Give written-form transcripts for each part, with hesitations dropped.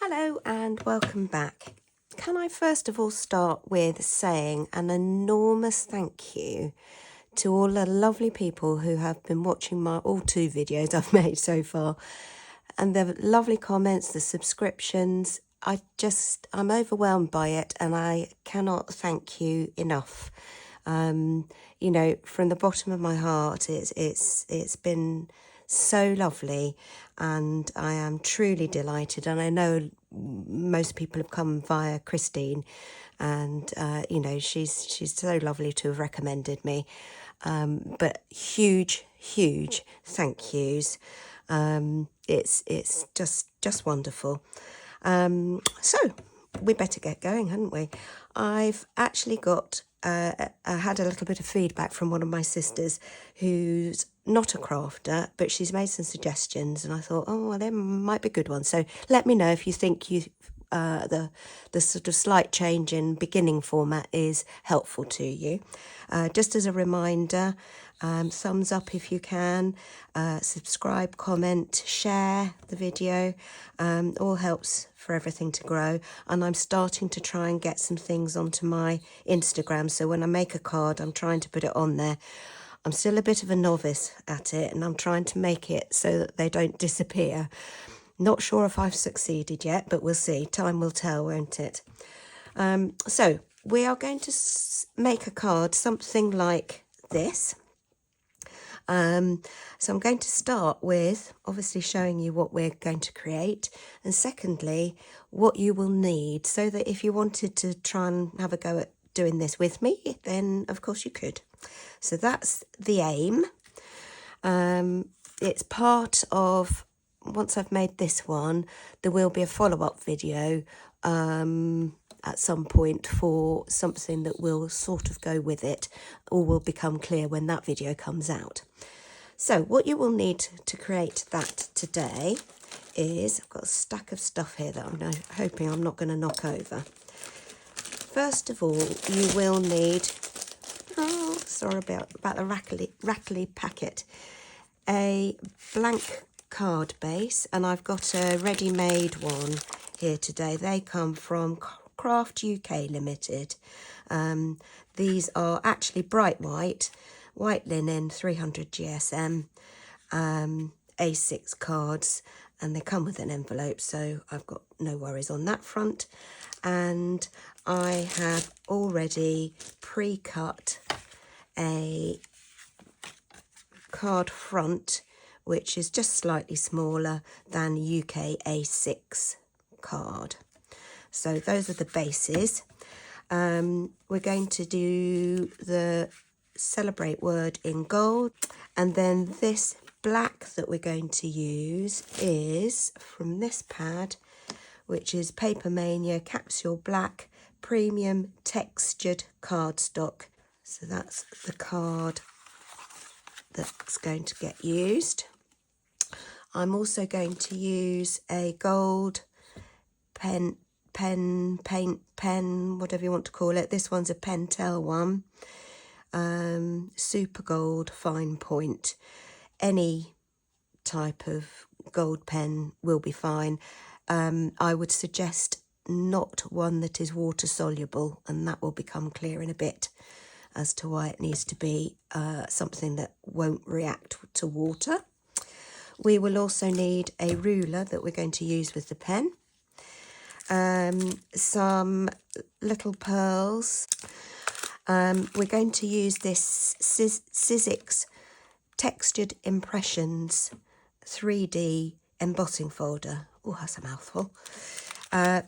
Hello and welcome back. Can I first of all start with saying an enormous thank you to all the lovely people who have been watching my all two videos I've made so far, and the lovely comments, the subscriptions. I'm overwhelmed by it and I cannot thank you enough. You know, from the bottom of my heart, it's been so lovely, and I am truly delighted. And I know most people have come via Christine, and you know, she's so lovely to have recommended me. But huge thank yous. It's just wonderful. So we better get going, hadn't we? I've actually got I had a little bit of feedback from one of my sisters who's not a crafter, but she's made some suggestions, and I thought, oh, well, there might be good ones. So let me know if you think the sort of slight change in beginning format is helpful to you. Just as a reminder, thumbs up if you can, subscribe, comment, share the video, all helps for everything to grow. And I'm starting to try and get some things onto my Instagram, so when I make a card I'm trying to put it on there. I'm still a bit of a novice at it, and I'm trying to make it so that they don't disappear. Not sure if I've succeeded yet, but we'll see. Time will tell, won't it? So we are going to make a card something like this. So I'm going to start with obviously showing you what we're going to create, and secondly what you will need, so that if you wanted to try and have a go at doing this with me, then of course you could. So that's the aim. It's part of, once I've made this one, there will be a follow-up video at some point for something that will sort of go with it, or will become clear when that video comes out. So what you will need to create that today is, I've got a stack of stuff here that I'm hoping I'm not going to knock over. First of all, you will need, oh, sorry about the rattly packet, a blank card base, and I've got a ready-made one here today. They come from Craft UK Limited. These are actually bright white linen, 300 GSM, A6 cards, and they come with an envelope, so I've got no worries on that front. And I have already pre-cut a card front, which is just slightly smaller than UK A6 card. So those are the bases. We're going to do the celebrate word in gold, and then this black that we're going to use is from this pad, which is Papermania Capsule Black Premium Textured Cardstock. So that's the card that's going to get used. I'm also going to use a gold paint pen, whatever you want to call it. This one's a Pentel one, super gold fine point. Any type of gold pen will be fine. I would suggest not one that is water soluble, and that will become clear in a bit as to why it needs to be something that won't react to water. We will also need a ruler that we're going to use with the pen, some little pearls. We're going to use this Sizzix Textured Impressions 3D embossing folder. Oh, that's a mouthful.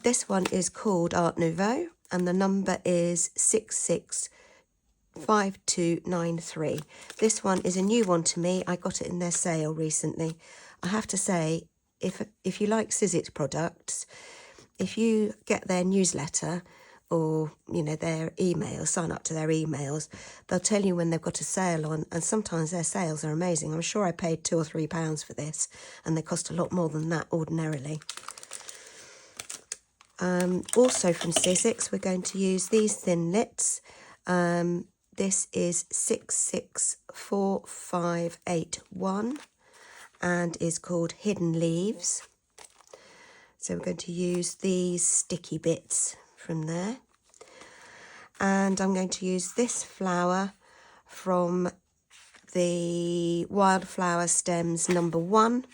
This one is called Art Nouveau, and the number is 665293. This one is a new one to me. I got it in their sale recently. I have to say, if you like Sizzix products, if you get their newsletter or, you know, their emails, sign up to their emails, they'll tell you when they've got a sale on, and sometimes their sales are amazing. I'm sure I paid £2 or £3 for this, and they cost a lot more than that ordinarily. Also from Sizzix, we're going to use these thin lits. This is 664581 and is called Hidden Leaves. So we're going to use these sticky bits from there. And I'm going to use this flower from the Wildflowerstems number 1,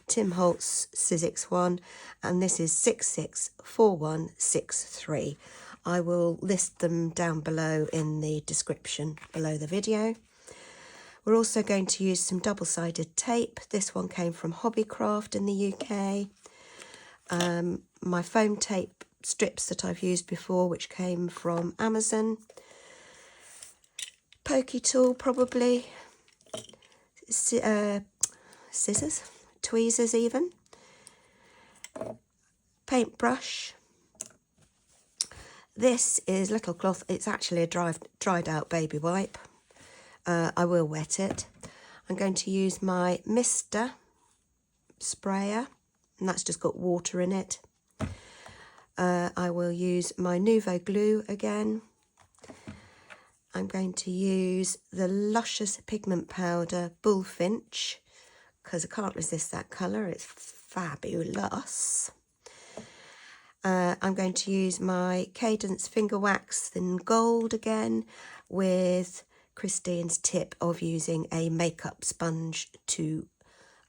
Tim Holtz Sizzix one, and this is 664163. I will list them down below in the description below the video. We're also going to use some double-sided tape. This one came from Hobbycraft in the UK. My foam tape strips that I've used before, which came from Amazon. Pokey tool, probably. Scissors, tweezers even. Paintbrush. This is little cloth. It's actually a dried out baby wipe. I will wet it. I'm going to use my Mister sprayer, and that's just got water in it. I will use my Nuvo glue again. I'm going to use the Luscious pigment powder Bullfinch, because I can't resist that colour. It's fabulous. I'm going to use my Cadence finger wax in gold again, with Christine's tip of using a makeup sponge to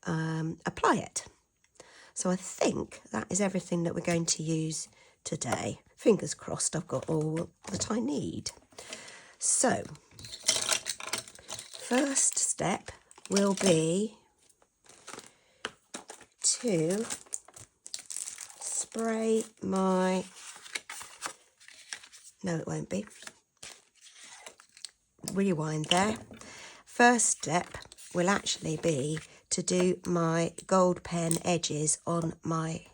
apply it. So I think that is everything that we're going to use today. Fingers crossed I've got all that I need. So, first step will be to spray my... No, it won't be. Rewind there. First step will actually be to do my gold pen edges on my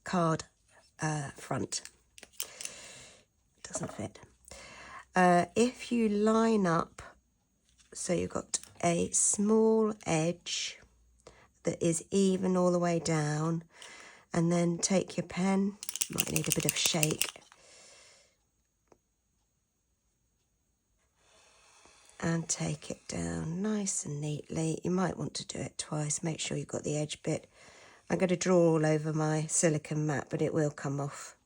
card front. Doesn't fit. If you line up, so you've got a small edge that is even all the way down, and then take your pen, might need a bit of shake, and take it down nice and neatly. You might want to do it twice, make sure you've got the edge bit. I'm going to draw all over my silicone mat, but it will come off.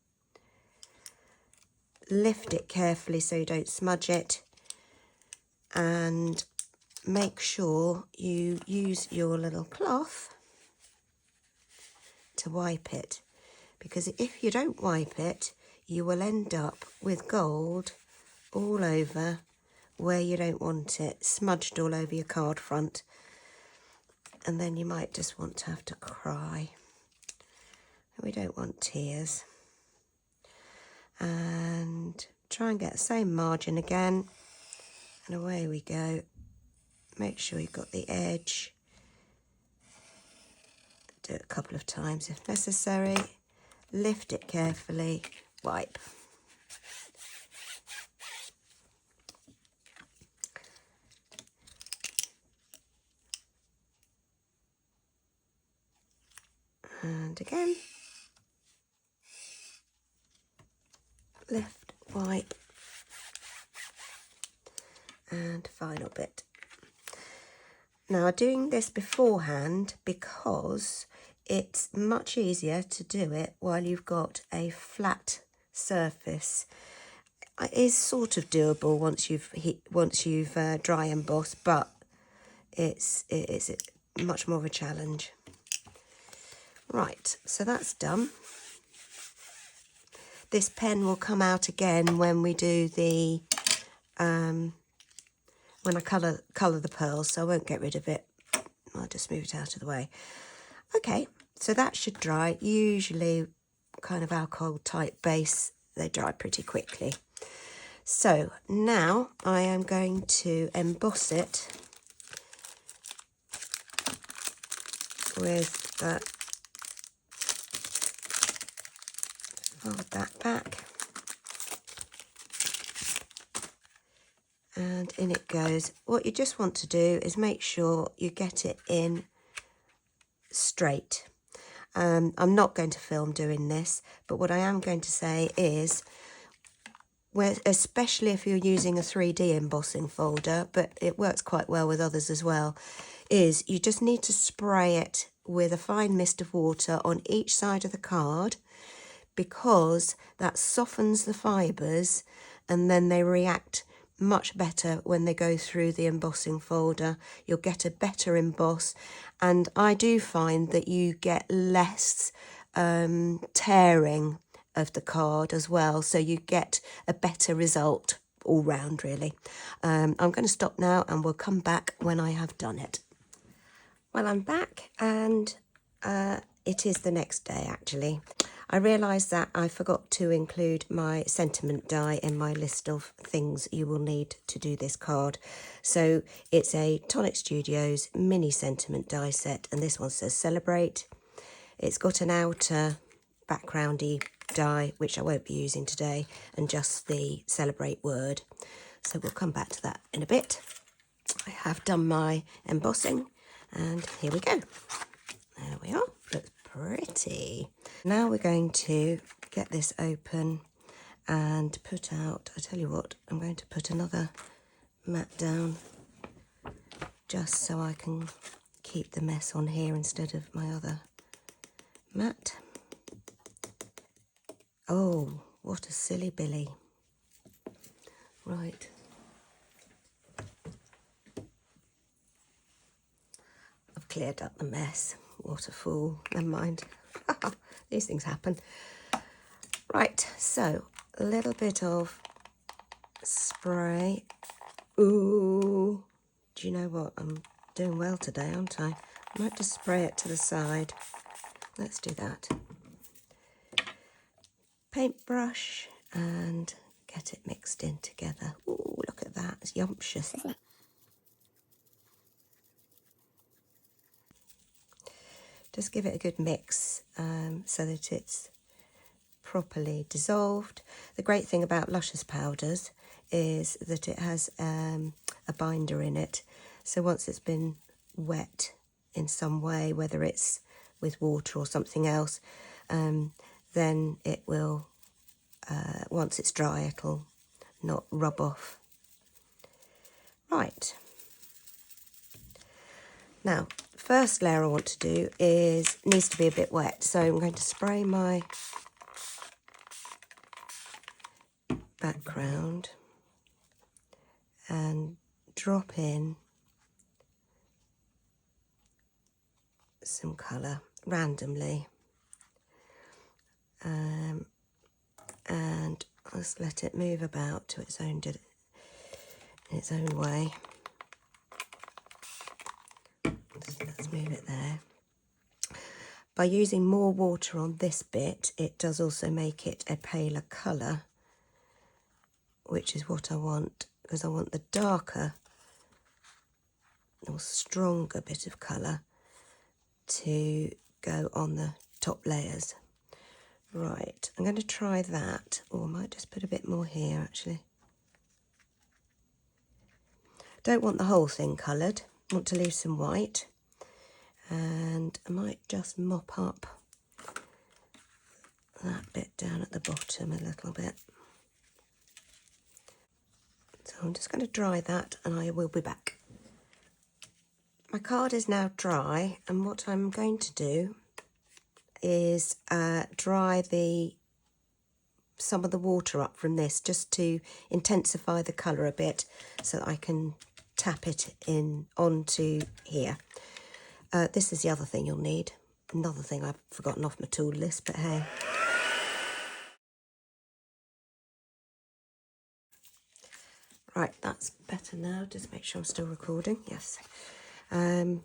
Lift it carefully so you don't smudge it, and make sure you use your little cloth to wipe it, because if you don't wipe it, you will end up with gold all over where you don't want it, smudged all over your card front, and then you might just want to have to cry. We don't want tears. And try and get the same margin again, and away we go. Make sure you've got the edge. Do it a couple of times if necessary. Lift it carefully, wipe. And again. Lift, wipe, and final bit. Now I'm doing this beforehand because it's much easier to do it while you've got a flat surface. It is sort of doable once you've dry embossed, but it's much more of a challenge. Right, so that's done. This pen will come out again when we do the, when I colour the pearls, so I won't get rid of it. I'll just move it out of the way. Okay, so that should dry. Usually kind of alcohol type base, they dry pretty quickly. So now I am going to emboss it with that. Fold that back, and in it goes. What you just want to do is make sure you get it in straight. I'm not going to film doing this, but what I am going to say is, especially if you're using a 3D embossing folder, but it works quite well with others as well, is you just need to spray it with a fine mist of water on each side of the card, because that softens the fibres and then they react much better when they go through the embossing folder. You'll get a better emboss, and I do find that you get less tearing of the card as well, so you get a better result all round really. I'm going to stop now and we'll come back when I have done it. Well, I'm back, and it is the next day actually. I realised that I forgot to include my sentiment die in my list of things you will need to do this card. So it's a Tonic Studios mini sentiment die set, and this one says Celebrate. It's got an outer backgroundy die, which I won't be using today, and just the Celebrate word. So we'll come back to that in a bit. I have done my embossing, and here we go. There we are. Looks pretty. Now we're going to get this open and put out, I tell you what, I'm going to put another mat down just so I can keep the mess on here instead of my other mat. Oh, what a silly Billy. Right. I've cleared up the mess. What a fool. Never mind. These things happen. Right, so a little bit of spray. Ooh. Do you know what? I'm doing well today, aren't I? I might just spray it to the side. Let's do that. Paintbrush and get it mixed in together. Ooh, look at that. It's yumptious. Just give it a good mix so that it's properly dissolved. The great thing about luscious powders is that it has a binder in it. So once it's been wet in some way, whether it's with water or something else, then it will, once it's dry, it'll not rub off. Right. Now, first layer I want to do needs to be a bit wet, so I'm going to spray my background and drop in some colour randomly, and I'll just let it move about to its own way. Let's move it there. By using more water on this bit, it does also make it a paler colour, which is what I want, because I want the darker or stronger bit of colour to go on the top layers. Right, I'm going to try that, or I might just put a bit more here actually. Don't want the whole thing coloured, I want to leave some white. And I might just mop up that bit down at the bottom a little bit. So I'm just going to dry that and I will be back. My card is now dry, and what I'm going to do is dry some of the water up from this just to intensify the colour a bit so that I can tap it in onto here. This is the other thing you'll need. Another thing I've forgotten off my tool list, but hey. Right, that's better now. Just make sure I'm still recording. Yes. Might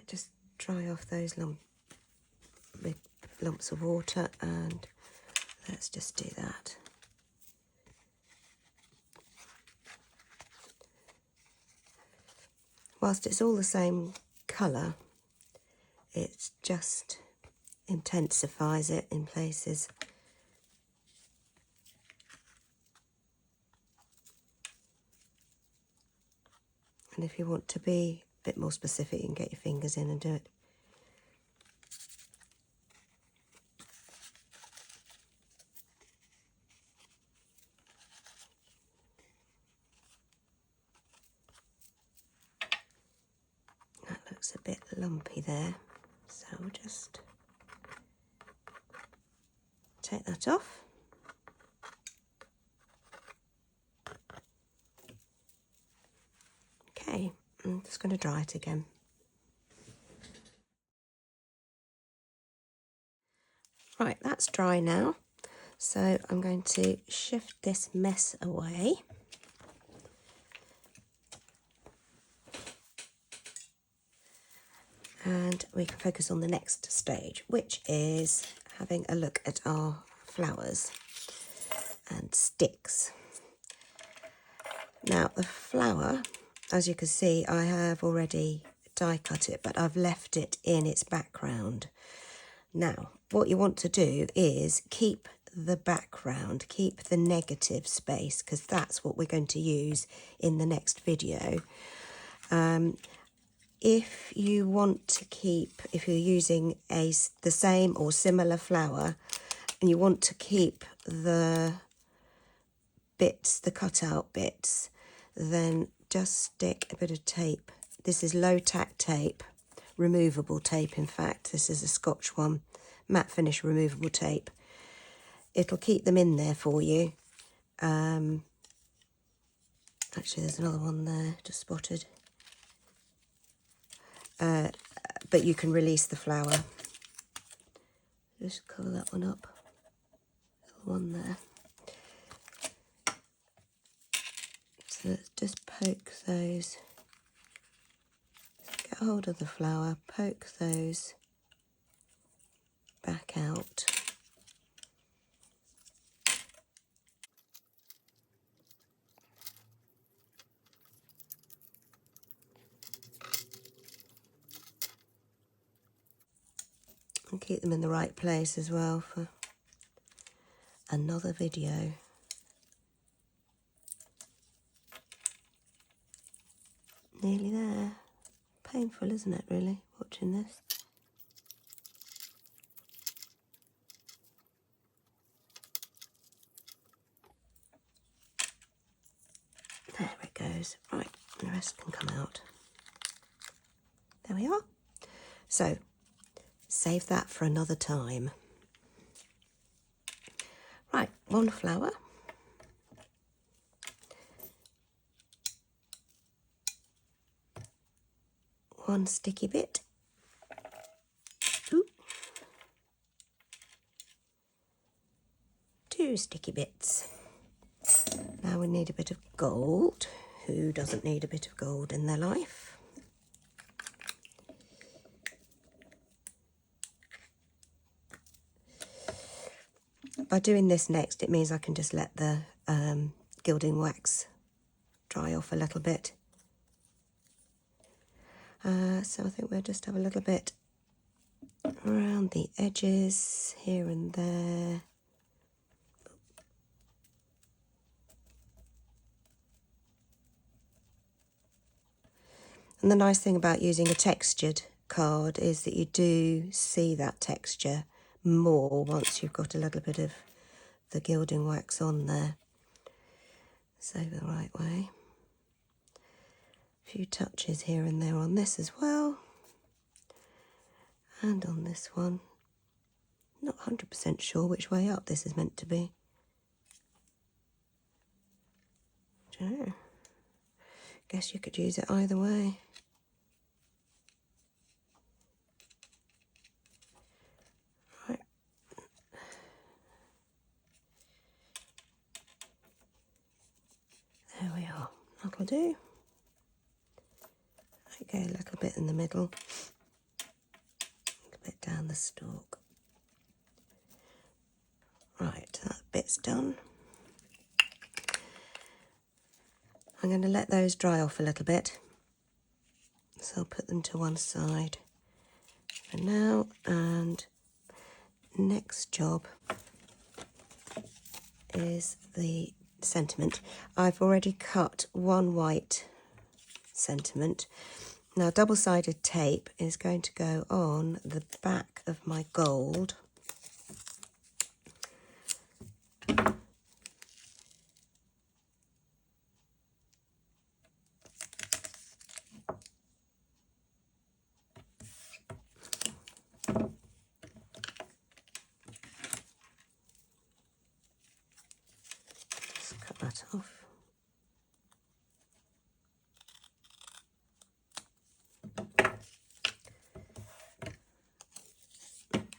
just dry off those big lumps of water, and let's just do that. Whilst it's all the same colour, it just intensifies it in places. And if you want to be a bit more specific, you can get your fingers in and do it. That looks a bit lumpy there, so we'll just take that off. Okay, I'm just going to dry it again. Right, that's dry now, so I'm going to shift this mess away. And we can focus on the next stage, which is having a look at our flowers and sticks. Now, the flower, as you can see, I have already die cut it, but I've left it in its background. Now, what you want to do is keep the background, keep the negative space, because that's what we're going to use in the next video. If you want to keep, if you're using the same or similar flower, and you want to keep the bits, the cutout bits, then just stick a bit of tape. This is low tack tape, removable tape in fact. This is a Scotch one, matte finish removable tape. It'll keep them in there for you. Actually, there's another one there, just spotted. But you can release the flower. Just colour that one up. Little one there. So let's just poke those. Get hold of the flower, poke those back out. And keep them in the right place as well for another video. Nearly there. Painful, isn't it, really, watching this? There it goes. Right, the rest can come out. There we are. So, save that for another time. Right, one flower. One sticky bit. Ooh. Two sticky bits. Now we need a bit of gold. Who doesn't need a bit of gold in their life? By doing this next, it means I can just let the gilding wax dry off a little bit. So I think we'll just have a little bit around the edges here and there. And the nice thing about using a textured card is that you do see that texture more once you've got a little bit of the gilding wax on there. So the right way. A few touches here and there on this as well. And on this one. Not 100% sure which way up this is meant to be. I don't know. Guess you could use it either way. Right. There we are. That'll do. Okay, a little bit in the middle. A little bit down the stalk. Right, that bit's done. I'm going to let those dry off a little bit. So I'll put them to one side for now. And next job is the sentiment. I've already cut one white sentiment. Now double-sided tape is going to go on the back of my gold. that off.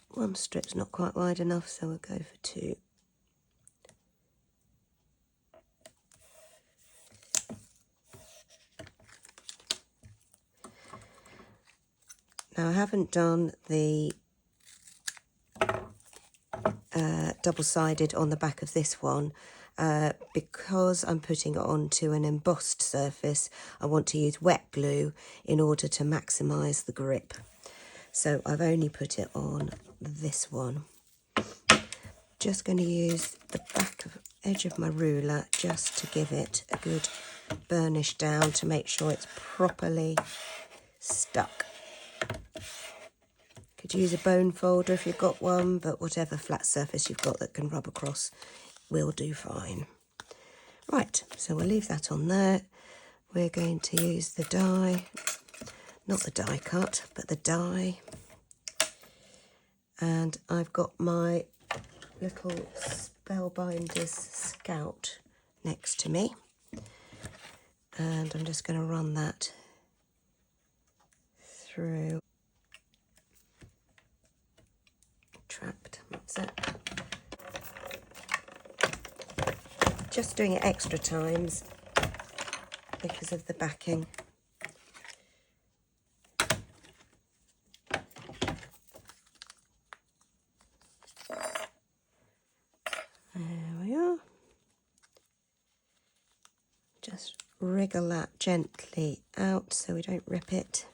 One strip's not quite wide enough, so we'll go for 2. Now I haven't done the double-sided on the back of this one because I'm putting it onto an embossed surface. I want to use wet glue in order to maximise the grip. So I've only put it on this one. Just going to use the edge of my ruler just to give it a good burnish down to make sure it's properly stuck. Could use a bone folder if you've got one, but whatever flat surface you've got that can rub across will do fine. Right, so we'll leave that on there. We're going to use the die, not the die cut, but the die. And I've got my little Spellbinder's Scout next to me. And I'm just going to run that through. Trapped, that's it. Just doing it extra times because of the backing. There we are. Just wriggle that gently out so we don't rip it.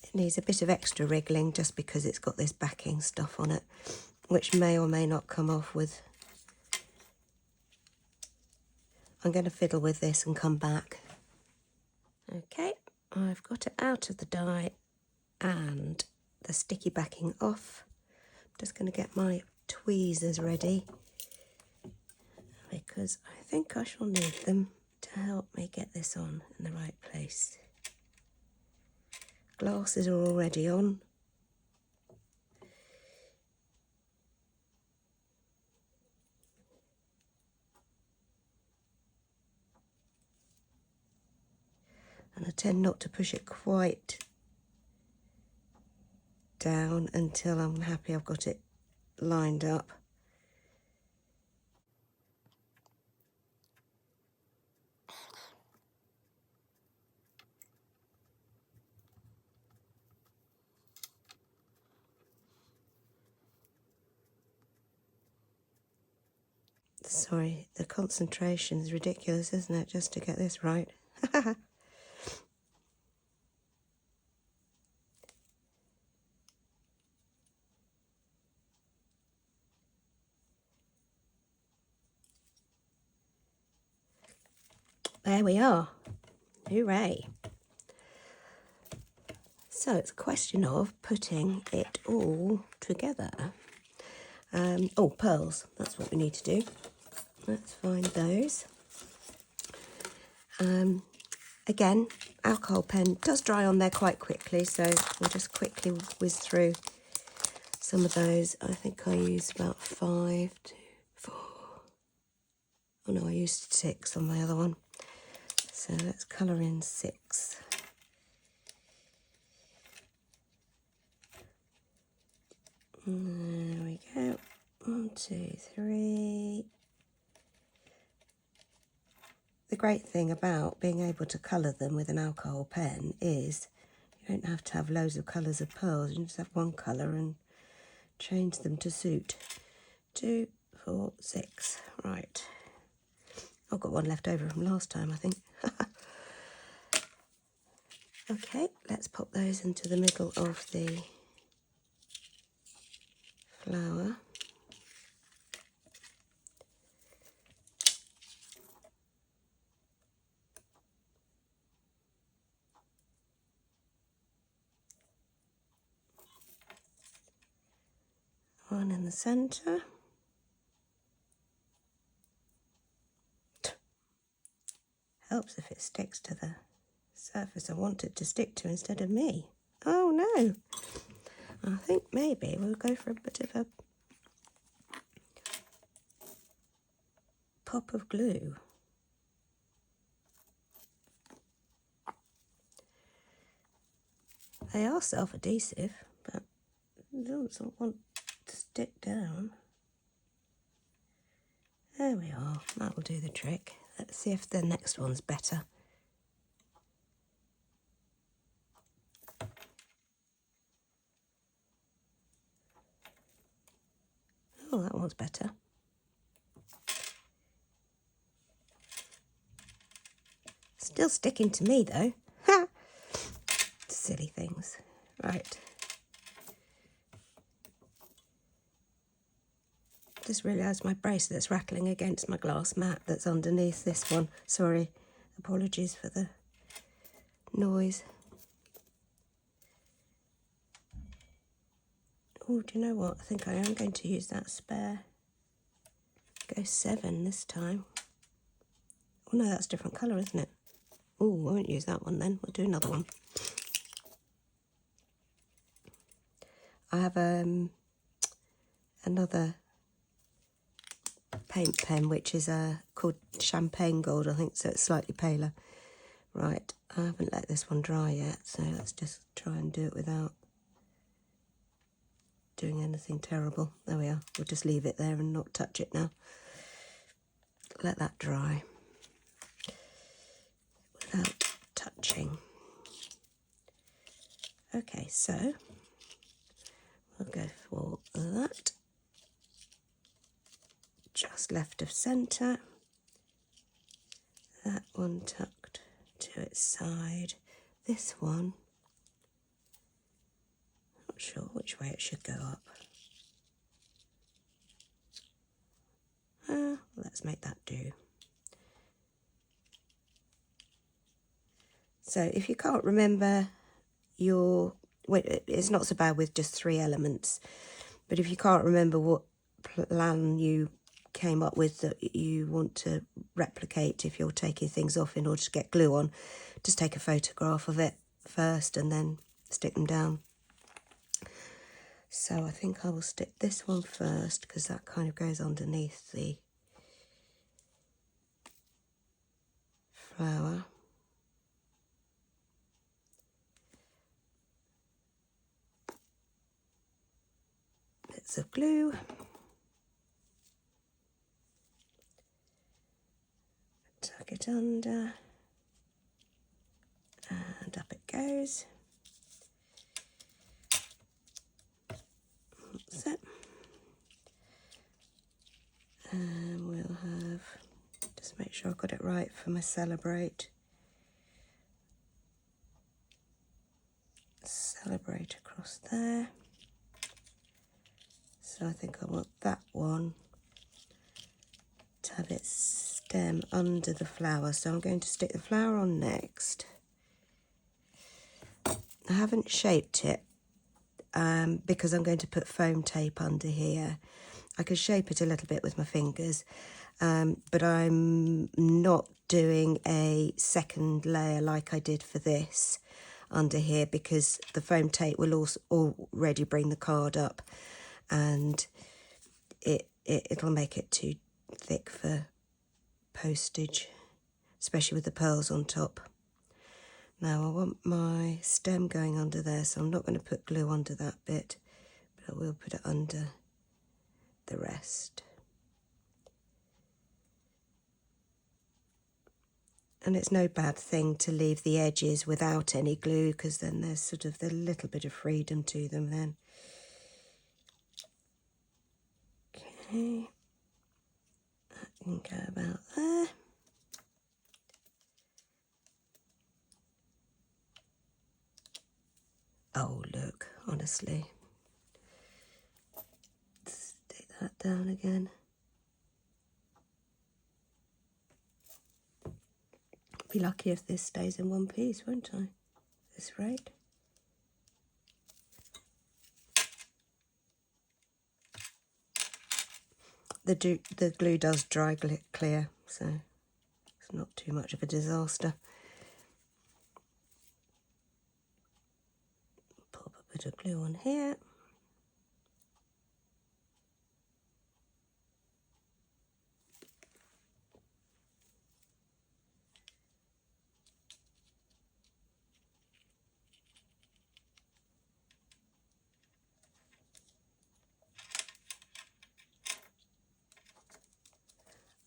It needs a bit of extra wriggling just because it's got this backing stuff on it, which may or may not come off with. I'm going to fiddle with this and come back. Okay, I've got it out of the die and the sticky backing off. I'm just going to get my tweezers ready because I think I shall need them to help me get this on in the right place. Glasses are already on. And I tend not to push it quite down until I'm happy I've got it lined up. Sorry, the concentration is ridiculous, isn't it, just to get this right? There we are. Hooray. So it's a question of putting it all together. Oh, pearls. That's what we need to do. Let's find those. Again, alcohol pen does dry on there quite quickly, so we'll just quickly whiz through some of those. I think I used about 5 to 4. Oh no, I used 6 on the other one. So let's colour in 6. There we go. 1, 2, 3. The great thing about being able to colour them with an alcohol pen is you don't have to have loads of colours of pearls. You just have one colour and change them to suit. 2, 4, 6. Right. I've got one left over from last time, I think. Okay, let's pop those into the middle of the flower. One in the centre. Helps if it sticks to the surface I want it to stick to instead of me. Oh no! I think maybe we'll go for a bit of a pop of glue. They are self-adhesive, but it doesn't want to stick down. There we are, that will do the trick. Let's see if the next one's better. Oh, that one's better. Still sticking to me though. Ha! Silly things. Right. Just realised my bracelet's rattling against my glass mat that's underneath this one. Sorry, apologies for the noise. Oh, do you know what? I think I am going to use that spare. Go 7 this time. Oh no, that's a different colour, isn't it? Oh, I won't use that one then. We'll do another one. I have another paint pen which is called Champagne Gold, I think, so it's slightly paler. Right, I haven't let this one dry yet, so let's just try and do it without doing anything terrible. There we are. We'll just leave it there and not touch it now. Let that dry without touching. Okay, so we'll go for that. Just left of centre. That one tucked to its side. This one, not sure which way it should go up. Let's make that do. So if you can't remember your, well, it's not so bad with just 3 elements, but if you can't remember what plan you came up with that you want to replicate if you're taking things off in order to get glue on, just take a photograph of it first and then stick them down. So I think I will stick this one first because that kind of goes underneath the flower. Bits of glue. Tuck it under, and up it goes. That's it. And we'll have, just make sure I've got it right for my celebrate. Celebrate across there. So I think I want that one to have its stem under the flower. So I'm going to stick the flower on next. I haven't shaped it because I'm going to put foam tape under here. I can shape it a little bit with my fingers, but I'm not doing a second layer like I did for this under here because the foam tape will also already bring the card up and it'll make it too thick for postage, especially with the pearls on top. Now I want my stem going under there, so I'm not going to put glue under that bit, but I will put it under the rest. And it's no bad thing to leave the edges without any glue because then there's sort of a little bit of freedom to them then. Okay, that can go about there. Oh look, honestly. Stick that down again. Be lucky if this stays in one piece, won't I? At this rate. The glue does dry clear, so it's not too much of a disaster. Pop a bit of glue on here.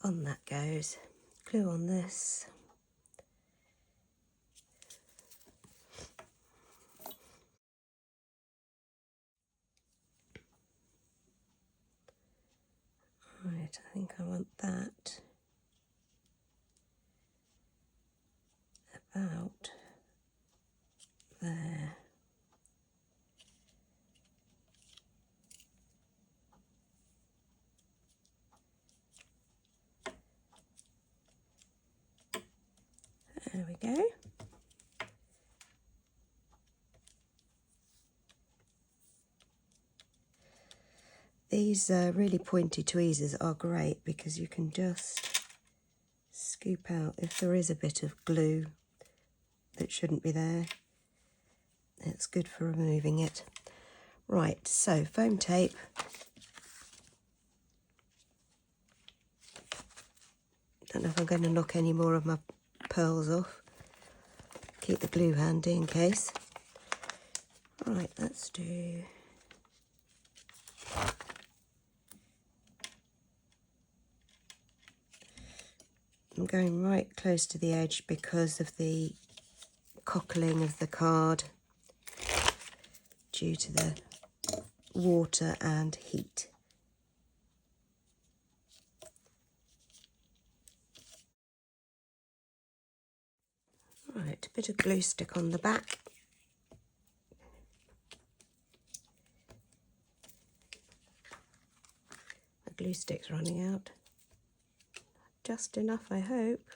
on that goes. Glue on this. Right, I think I want that about there. There we go. These really pointy tweezers are great because you can just scoop out if there is a bit of glue that shouldn't be there. It's good for removing it. Right, so foam tape. Don't know if I'm going to knock any more of my pearls off. Keep the glue handy in case. Right, let's do... I'm going right close to the edge because of the cockling of the card due to the water and heat. Right, a bit of glue stick on the back. The glue stick's running out. Just enough, I hope.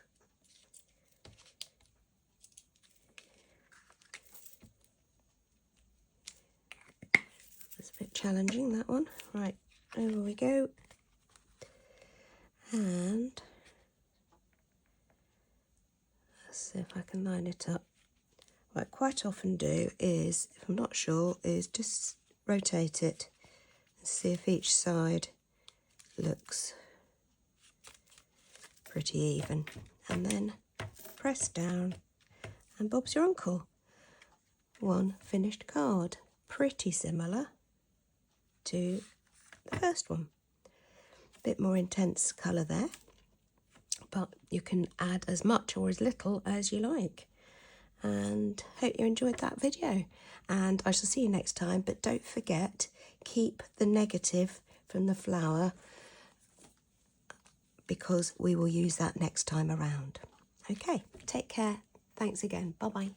It's a bit challenging, that one. Right, over we go. And let's see if I can line it up. What I quite often do is, if I'm not sure, is just rotate it and see if each side looks pretty even. And then press down and Bob's your uncle. One finished card. Pretty similar to the first one. Bit more intense colour there, but you can add as much or as little as you like. And hope you enjoyed that video, and I shall see you next time. But don't forget, keep the negative from the flower because we will use that next time around. Okay, take care. Thanks again. Bye bye.